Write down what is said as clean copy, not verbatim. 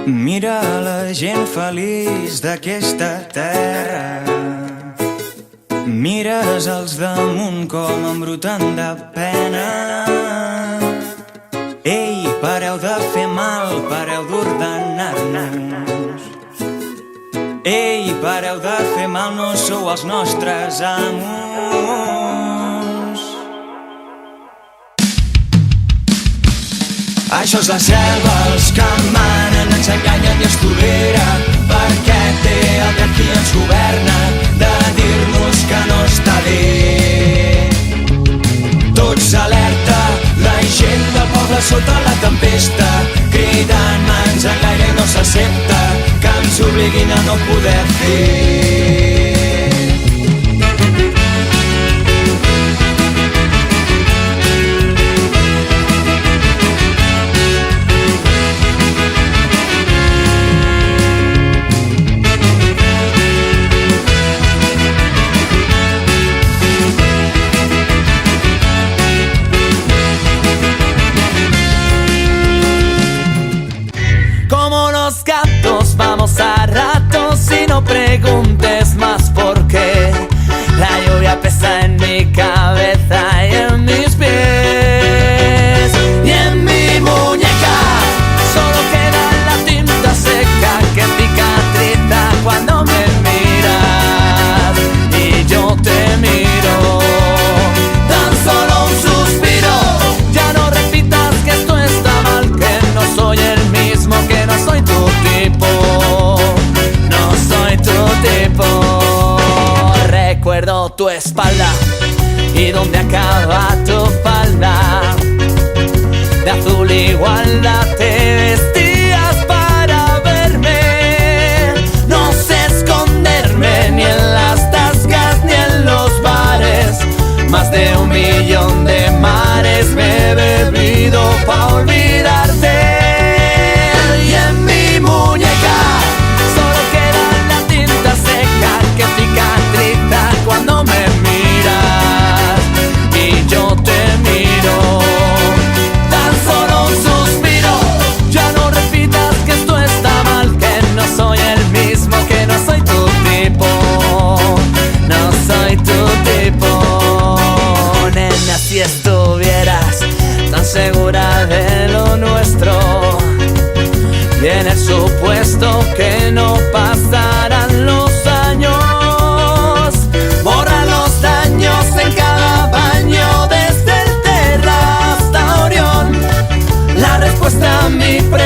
Mira la gent feliç d'aquesta terra. Mires els damunt com embruten de pena. Ei, pareu de fer mal, pareu d'ordenar-nos. Ei, pareu de fer mal, no sou els nostres amos. Això és la selva, els que manen ens enganyen i ens tolera, perquè té el que aquí ens governa de dir-nos que no està bé. Tots alerta, la gent del poble sota la tempesta, cridant mans enlaire i no s'accepta que ens obliguin a no poder fer. Vamos a ratos y no preguntes más por qué. La lluvia pesa en mi cabeza y en mis pies y en mi muñeca. Solo queda la tinta seca que cicatriza cuando me miras y yo te miro. Tan solo un suspiro. Ya no repitas que esto está mal, que no soy el mismo, que no soy tu tipo. Recuerdo tu espalda y dónde acaba tu falda. De azul igualdad te vestías para verme. No sé esconderme ni en las tascas ni en los bares. Más de 1 millón de mares me he bebido pa' olvidarte. Y en mi muñeca solo queda la tinta seca que cicatriza cuando me miras y yo te miro. Tan solo un suspiro. Ya no repitas que esto está mal, que no soy el mismo, que no soy tu tipo. No soy tu tipo. Nena, si estuvieras tan segura de lo nuestro, bien es supuesto que no pasarán los años. Borra los daños en cada baño, desde el Terra hasta Orión. La respuesta a mi pregunta